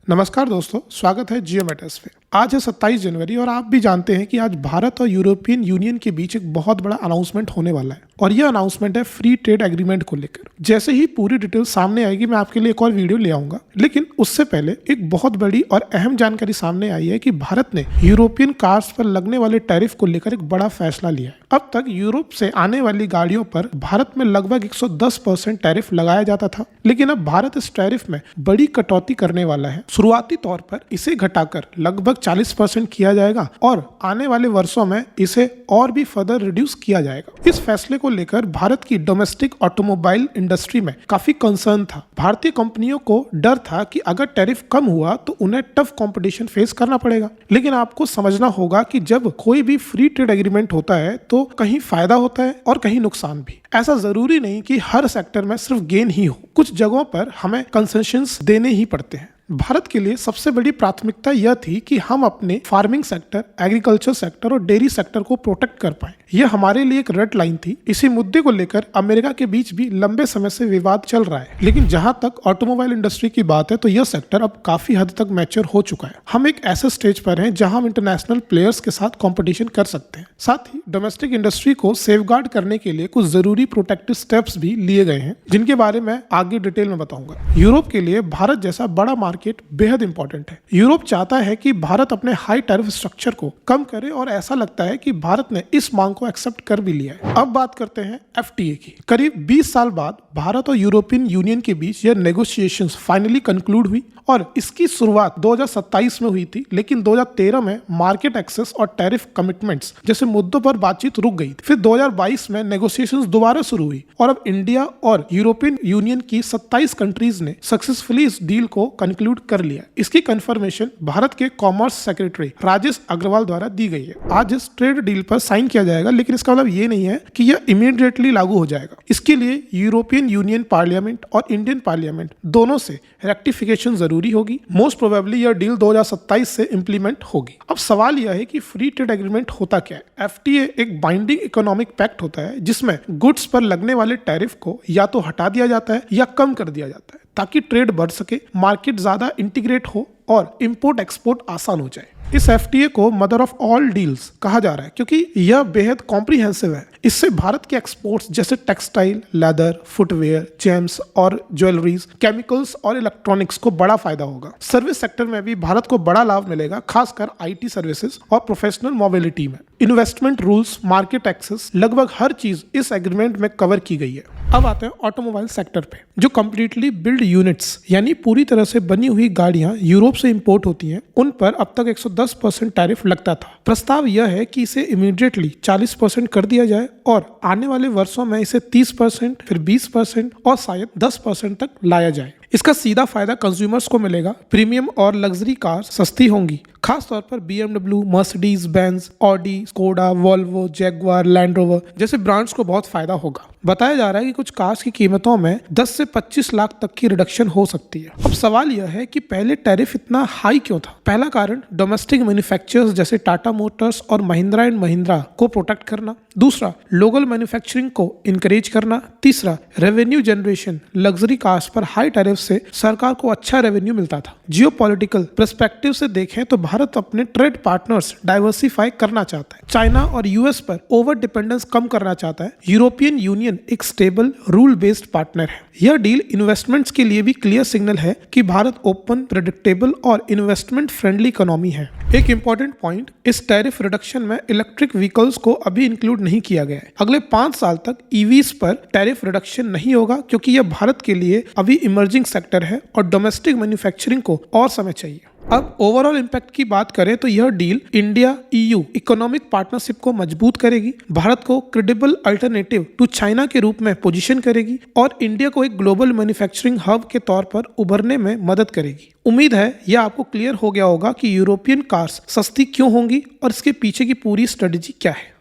नमस्कार दोस्तों, स्वागत है जियो मैटर्स पे। आज है 27 जनवरी और आप भी जानते हैं कि आज भारत और यूरोपियन यूनियन के बीच एक बहुत बड़ा अनाउंसमेंट होने वाला है और यह अनाउंसमेंट है फ्री ट्रेड एग्रीमेंट को लेकर। जैसे ही पूरी डिटेल सामने आएगी मैं आपके लिए एक और वीडियो ले आऊंगा, लेकिन उससे पहले एक बहुत बड़ी और अहम जानकारी सामने आई है कि भारत ने यूरोपियन कार्स पर लगने वाले टैरिफ को लेकर एक बड़ा फैसला लिया है। अब तक यूरोप से आने वाली गाड़ियों पर भारत में लगभग 110% टैरिफ लगाया जाता था, लेकिन अब भारत इस टैरिफ में बड़ी कटौती करने वाला है। शुरुआती तौर पर इसे घटाकर लगभग 40% किया जाएगा और आने वाले वर्षों में इसे और भी फर्दर रिड्यूस किया जाएगा। इस फैसले को लेकर भारत की डोमेस्टिक ऑटोमोबाइल इंडस्ट्री में काफी कंसर्न था। भारतीय कंपनियों को डर था कि अगर टैरिफ कम हुआ तो उन्हें टफ कंपटीशन फेस करना पड़ेगा। लेकिन आपको समझना होगा कि जब कोई भी फ्री ट्रेड एग्रीमेंट होता है तो कहीं फायदा होता है और कहीं नुकसान भी। ऐसा जरूरी नहीं कि हर सेक्टर में सिर्फ गेन ही हो, कुछ जगहों पर हमें कंसेशंस देने ही पड़ते हैं। भारत के लिए सबसे बड़ी प्राथमिकता यह थी कि हम अपने फार्मिंग सेक्टर, एग्रीकल्चर सेक्टर और डेयरी सेक्टर को प्रोटेक्ट कर पाए। यह हमारे लिए एक रेड लाइन थी। इसी मुद्दे को लेकर अमेरिका के बीच भी लंबे समय से विवाद चल रहा है, लेकिन जहां तक ऑटोमोबाइल इंडस्ट्री की बात है तो यह सेक्टर अब काफी हद तक मैच्योर हो चुका है। हम एक ऐसे स्टेज पर हैं जहां हम इंटरनेशनल प्लेयर्स के साथ कंपटीशन कर सकते हैं। साथ ही डोमेस्टिक इंडस्ट्री को सेफगार्ड करने के लिए कुछ जरूरी प्रोटेक्टिव स्टेप्स भी लिए गए हैं, जिनके बारे में आगे डिटेल में बताऊंगा। यूरोप के लिए भारत जैसा बड़ा मार्केट बेहद इंपॉर्टेंट है। यूरोप चाहता है कि भारत अपने हाई टैरिफ स्ट्रक्चर को कम करे और ऐसा लगता है कि भारत ने इस मांग को एक्सेप्ट कर भी लिया है। अब बात करते हैं एफटीए की। करीब 20 साल बाद भारत और यूरोपियन यूनियन के बीच यह नेगोशिएशंस फाइनली कंक्लूड हुई और इसकी शुरुआत 2027 में हुई थी, लेकिन 2013 में मार्केट एक्सेस और टैरिफ कमिटमेंट्स जैसे मुद्दों पर बातचीत रुक गई। फिर 2022 में नेगोशिएशंस दोबारा शुरू हुई और अब इंडिया और यूरोपियन यूनियन की 27 कंट्रीज ने सक्सेसफुली इस डील को कंक्लूड कर लिया। इसकी कंफर्मेशन भारत के कॉमर्स सेक्रेटरी राजेश अग्रवाल द्वारा दी गई है। आज इस ट्रेड डील पर साइन किया जाएगा, लेकिन इसका मतलब ये नहीं है कि यह इमीडिएटली लागू हो जाएगा। इसके लिए यूरोपियन यूनियन पार्लियामेंट और इंडियन पार्लियामेंट दोनों से रेक्टिफिकेशन जरूरी होगी। मोस्ट प्रोबेबली यह डील 2027 से इंप्लीमेंट होगी। अब सवाल यह है कि फ्री ट्रेड एग्रीमेंट होता क्या है। एफटीए एक बाइंडिंग इकोनॉमिक पैक्ट होता है जिसमें गुड्स पर लगने वाले टैरिफ को या तो हटा दिया जाता है या कम कर दिया जाता है, ताकि ट्रेड बढ़ सके, मार्केट ज्यादा इंटीग्रेट हो और इंपोर्ट एक्सपोर्ट आसान हो जाए। इस एफटीए को मदर ऑफ ऑल डील्स कहा जा रहा है क्योंकि यह बेहद कॉम्प्रिहेंसिव है। इससे भारत के एक्सपोर्ट्स जैसे टेक्सटाइल, लेदर, फुटवेयर, जेम्स और ज्वेलरीज, केमिकल्स और इलेक्ट्रॉनिक्स को बड़ा फायदा होगा। सर्विस सेक्टर में भी भारत को बड़ा लाभ मिलेगा, खासकर आईटी सर्विसेज और प्रोफेशनल मोबिलिटी में। इन्वेस्टमेंट रूल्स, मार्केट एक्सेस, लगभग हर चीज इस एग्रीमेंट में कवर की गई है। अब आते हैं ऑटोमोबाइल सेक्टर पे, जो कंप्लीटली बिल्ड यूनिट्स यानी पूरी तरह से बनी हुई गाड़ियां यूरोप से इंपोर्ट होती हैं, उन पर अब तक 110% टैरिफ लगता था। प्रस्ताव यह है कि इसे इमीडिएटली 40% कर दिया जाए और आने वाले वर्षों में इसे 30%, फिर 20% और शायद 10% तक लाया जाए। इसका सीधा फायदा कंज्यूमर्स को मिलेगा। प्रीमियम और लग्जरी कार सस्ती होंगी, खास तौर पर BMW, Mercedes Benz, Audi, Skoda, Volvo, Jaguar, land rover जैसे ब्रांड्स को बहुत फायदा होगा। बताया जा रहा है कि कुछ कार्स की कीमतों में 10 से 25 लाख तक की रिडक्शन हो सकती है। अब सवाल यह है कि पहले टैरिफ इतना हाई क्यों था। पहला कारण डोमेस्टिक मैन्युफैक्चरर्स जैसे टाटा मोटर्स और महिंद्रा एंड महिंद्रा को प्रोटेक्ट करना। दूसरा, लोकल मैन्युफैक्चरिंग को इनकरेज करना। तीसरा, रेवेन्यू जनरेशन। लग्जरी कार्स पर हाई टैरिफ से सरकार को अच्छा रेवेन्यू मिलता था। जियोपॉलिटिकल पर्सपेक्टिव से देखें तो भारत अपने ट्रेड पार्टनर्स डाइवर्सिफाई करना चाहता है। चाइना और यूएस पर ओवर डिपेंडेंस कम करना चाहता है। यूरोपियन यूनियन एक स्टेबल रूल बेस्ड पार्टनर है। यह डील इन्वेस्टमेंट्स के लिए भी क्लियर सिग्नल है कि भारत ओपन, प्रेडिक्टेबल और इन्वेस्टमेंट फ्रेंडली इकोनॉमी है। एक इंपॉर्टेंट पॉइंट, इस टैरिफ रिडक्शन में इलेक्ट्रिक व्हीकल्स को अभी इंक्लूड नहीं किया गया है। अगले 5 साल तक ईवीज पर टैरिफ रिडक्शन नहीं होगा क्योंकि यह भारत के लिए अभी इमर्जिंग सेक्टर है और डोमेस्टिक मैन्युफैक्चरिंग को और समय चाहिए। अब ओवरऑल इंपैक्ट की बात करें तो यह deal India EU economic partnership को मजबूत करेगी, भारत को क्रेडिबल अल्टरनेटिव टू चाइना के रूप में पोजीशन करेगी और इंडिया को एक ग्लोबल मैन्युफैक्चरिंग हब के तौर पर उभरने में मदद करेगी। उम्मीद है यह आपको क्लियर हो गया होगा कि यूरोपियन कार्स सस्ती क्यों होंगी और इसके पीछे की पूरी स्ट्रेटेजी क्या है।